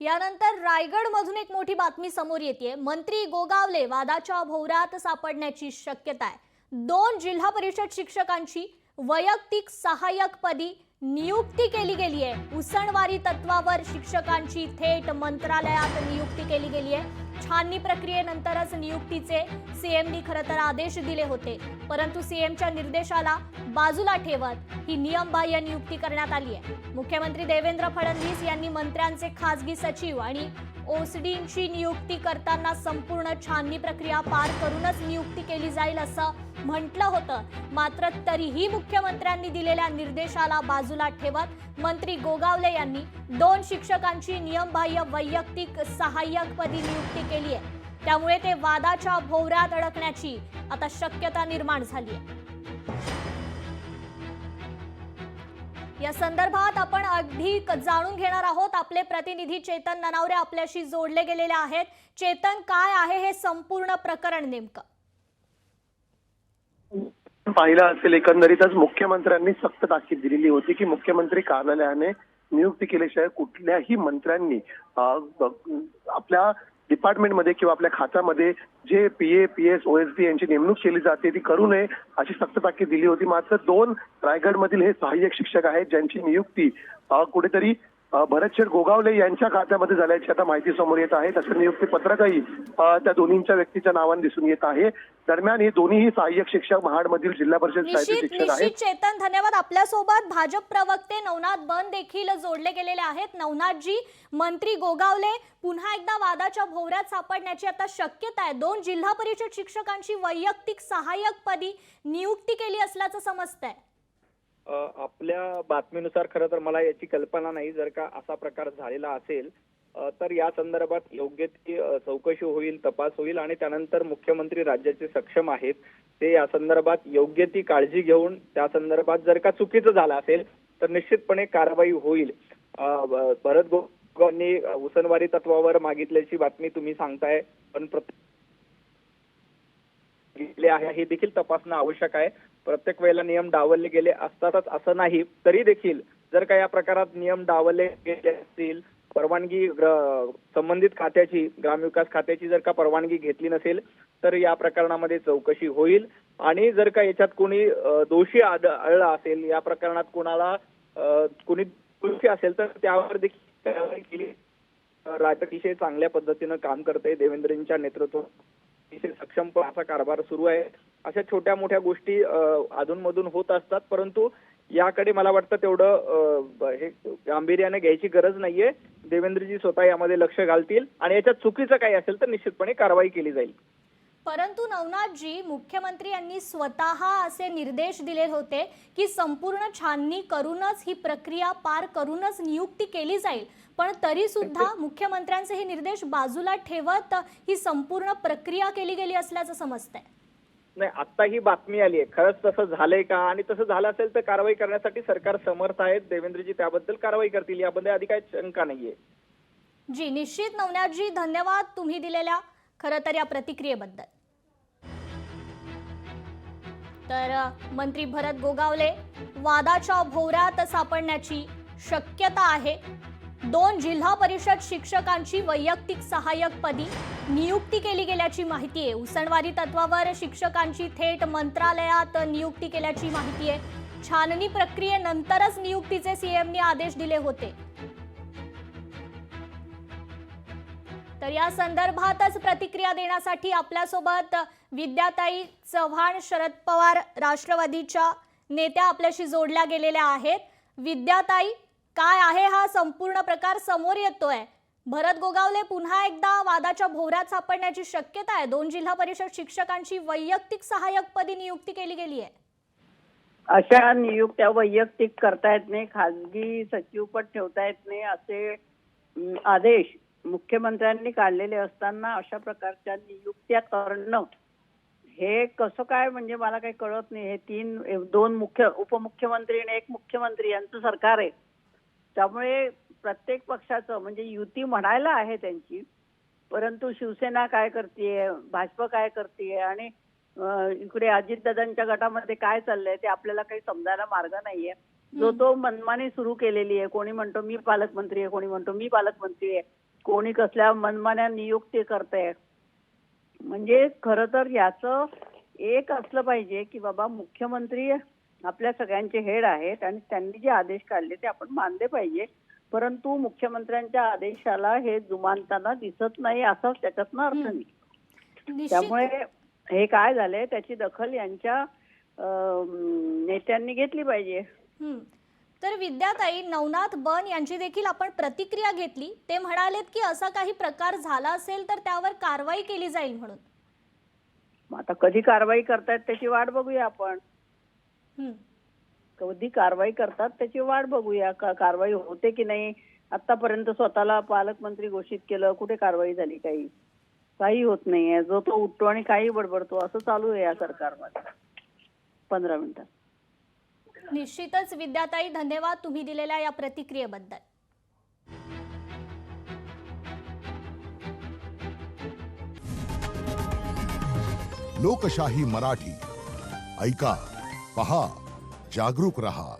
यानंतर रायगडमधून एक मोठी बातमी समोर येते। मंत्री गोगावले वादाच्या भोवऱ्यात सापडण्याची शक्यता आहे। 2 जिल्हा परिषद शिक्षकांची वैयक्तिक सहाय्यकपदी नियुक्ती केली गेली आहे। उसणवारी तत्वावर शिक्षकांची थेट मंत्रालयात नियुक्ती केली गेली आहे। छाननी प्रक्रियेनंतरच नियुक्तीचे सीएमनी खरं तर आदेश दिले होते, परंतु सीएमच्या निर्देशाला बाजूला ठेवत ही नियमबाह्य नियुक्ती करण्यात आली आहे। मुख्यमंत्री देवेंद्र फडणवीस यांनी मंत्र्यांचे खासगी सचिव आणि ओसडींची नियुक्ती करताना संपूर्ण छाननी प्रक्रिया पार करूनच नियुक्ती केली जाईल असं म्हटलं होतं। मात्र तरीही मुख्यमंत्र्यांनी दिलेल्या निर्देशाला बाजूला ठेवत मंत्री गोगावले यांनी 2 शिक्षकांची नियमबाह्य वैयक्तिक सहाय्यकपदी नियुक्ती केली आहे। त्यामुळे ते वादाच्या भोवऱ्यात अडकण्याची आता शक्यता निर्माण झाली आहे। या संदर्भात आपण अधिक जाणून घेणार आहोत। आपले प्रतिनिधी चेतन ननावरे आपल्याशी जोडले गेलेले आहेत। चेतन, काय आहे हे संपूर्ण प्रकरण नेमकं? पाहिलं असेल, एकंदरीतच मुख्यमंत्र्यांनी सक्त ताकीद दिलेली होती की मुख्यमंत्री कार्यालयाने नियुक्ती केल्याशिवाय कुठल्याही मंत्र्यांनी आपल्या डिपार्टमेंटमध्ये किंवा आपल्या खात्यामध्ये जे पीए पीएस ओएसडी यांची नेमणूक केली जाते ती करू नये अशी सक्त ताकीद दिली होती। मात्र 2 रायगडमधील हे सहाय्यक शिक्षक आहेत ज्यांची नियुक्ती कुठेतरी भरत गोगावले यांच्या खात्यामध्ये झाल्याची आता माहिती समोर येत आहे। तसं नियुक्ती पत्रकही त्या दोन्हींच्या व्यक्तीच्या नावाने दिसून येत आहे। दरम्यान हे दोन्ही सहाय्यक शिक्षक महाडमधील जिल्हा परिषद शाळेचे शिक्षक आहेत। चेतन, धन्यवाद। आपल्यासोबत भाजप प्रवक्ते नवनाथ बन देखील जोडले गेलेले आहेत। नवनाथजी, मंत्री गोगावले पुन्हा एकदा वादाच्या भोवऱ्यात सापडण्याची आता शक्यता आहे। 2 जिल्हा परिषद शिक्षकांची वैयक्तिक सहाय्यकपदी नियुक्ती केली असल्याचं समजतंय। आपल्या बातमीनुसार खरं तर मला याची कल्पना नाही। जर का असा प्रकार झालेला असेल तर या संदर्भात योग्य ती चौकशी होईल, तपास होईल आणि त्यानंतर मुख्यमंत्री राज्याचे सक्षम आहेत ते या संदर्भात योग्य ती काळजी घेऊन त्या संदर्भात जर का चुकीचं झालं असेल तर निश्चितपणे कारवाई होईल। भरत गोगावलेंनी उसणवारी तत्वावर मागितल्याची बातमी तुम्ही सांगताय, पण आहे हे देखील तपासणं आवश्यक आहे। प्रत्येक वेळेला नियम डावलले गेले असतातच असं नाही, तरी देखील जर का या प्रकारात नियम डावलले गेले असतील, परवानगी संबंधित खात्याची, ग्रामविकास खात्याची जर का परवानगी घेतली नसेल तर या प्रकरणामध्ये चौकशी होईल आणि जर का याच्यात कोणी दोषी आढळला असेल, या प्रकरणात कोणी दोषी असेल तर त्यावर देखील कारवाई केली। राज्य अतिशय चांगल्या पद्धतीनं काम करते, देवेंद्रजींच्या नेतृत्वात अतिशय सक्षमपणे असा कारभार सुरू आहे। अशा छोट्या मोठ्या गोष्टी अधूनमधून होत असतात, परंतु याकडे मला वाटतं तेवढं हे गांभीर्याने घ्यायची गरज नाहीये। देवेंद्रजी स्वतः यामध्ये लक्ष घालतील आणि याच्यात चुकीचं काही असेल तर निश्चितपणे कारवाई केली जाईल। परंतु नवनाथजी, मुख्यमंत्री यांनी स्वतः असे निर्देश दिले होते की संपूर्ण छाननी करूनच ही प्रक्रिया पार करूनच नियुक्ती केली जाईल, पण तरी सुद्धा मुख्यमंत्र्यांचे हे निर्देश बाजूला ठेवत ही संपूर्ण प्रक्रिया केली गेली असल्याचं समजतंय। नाही, आता ही बातमी आली आहे, खरंच तसं झालंय का आणि तसं झालं असेल तर कारवाई करण्यासाठी सरकार समर्थ आहेत। देवेंद्रजी त्याबद्दल कारवाई करतील याबद्दल आधी काही शंका नाहीये। जी, निश्चित नवनाथजी, धन्यवाद तुम्ही दिलेल्या खरं तर या प्रतिक्रियेबद्दल। तर मंत्री भरत गोगावले वादाच्या भोवऱ्यात सापडण्याची शक्यता आहे। 2 जिल्हा परिषद शिक्षकांची वैयक्तिक सहाय्यकपदी नियुक्ती केली गेल्याची माहिती आहे। उसणवारी तत्वावर शिक्षकांची थेट मंत्रालयात नियुक्ती केल्याची माहिती आहे। छाननी प्रक्रियेनंतरच नियुक्तीचे सीएमनी आदेश दिले होते। तर या संदर्भातच प्रतिक्रिया देण्यासाठी आपल्यासोबत विद्याताई चव्हाण, शरद पवार राष्ट्रवादीच्या नेत्या आपल्याशी जोडल्या गेलेल्या आहेत। विद्याताई, काय आहे हा संपूर्ण प्रकार समोर येतोय? भरत गोगावले पुन्हा एकदा वादाच्या भोवऱ्यात सापडण्याची शक्यता आहे। 2 जिल्हा परिषद शिक्षकांची वैयक्तिक सहाय्यकपदी नियुक्ती केली गेली आहे। अशा नियुक्त्या वैयक्तिक करता येत नाही, खासगी सचिवपद ठेवता येत नाही असे आदेश मुख्यमंत्र्यांनी काढलेले असताना अशा प्रकारच्या नियुक्त्या करणं हे कसं काय, म्हणजे मला काही कळत नाही। हे 2 उपमुख्यमंत्री आणि 1 मुख्यमंत्री यांचं सरकार आहे, त्यामुळे प्रत्येक पक्षाचं म्हणजे युती म्हणायला आहे त्यांची, परंतु शिवसेना काय करतेय, भाजप काय करतेय आणि इकडे अजितदादांच्या गटामध्ये काय चाललंय ते आपल्याला काही समजायला मार्ग नाहीये। जो तो मनमानी सुरू केलेली आहे। कोणी म्हणतो मी पालकमंत्री आहे, कोणी म्हणतो मी पालकमंत्री आहे। कोणी कसल्या मनमान्या नियुक्ती करते. म्हणजे खरं तर याचं एक असलं पाहिजे की बाबा मुख्यमंत्री आपल्या सगळ्यांचे हेड आहेत आणि त्यांनी जे आदेश काढले ते आपण मानले पाहिजे. परंतु मुख्यमंत्र्यांच्या आदेशाला हे जुमानताना दिसत नाही असाच त्याच्यातनं अर्थ नाही. निश्चित त्यामुळे हे काय झालंय त्याची दखल यांच्या नेत्यांनी घेतली पाहिजे. तर विद्याताई, नवनाथ बन यांची देखील आपण प्रतिक्रिया घेतली. ते म्हणालेत की असा काही प्रकार झाला असेल तर त्यावर कारवाई केली जाईल म्हणून. मग आता कधी कारवाई करतायत त्याची वाट बघूया आपण. कधी कारवाई करतात त्याची वाट बघूया. कारवाई होते की नाही. आतापर्यंत स्वतःला पालकमंत्री घोषित केलं, कुठे कारवाई झाली? काही होत नाहीये. जो तो उठतो आणि काही बडबडतो, असं चालू आहे या सरकारमध्ये. 15 मिनिटात. निश्चितच विद्याताई, धन्यवाद तुम्ही दिलेल्या या प्रतिक्रियेबद्दल. लोकशाही मराठी ऐका, पहा, जागरूक रहा.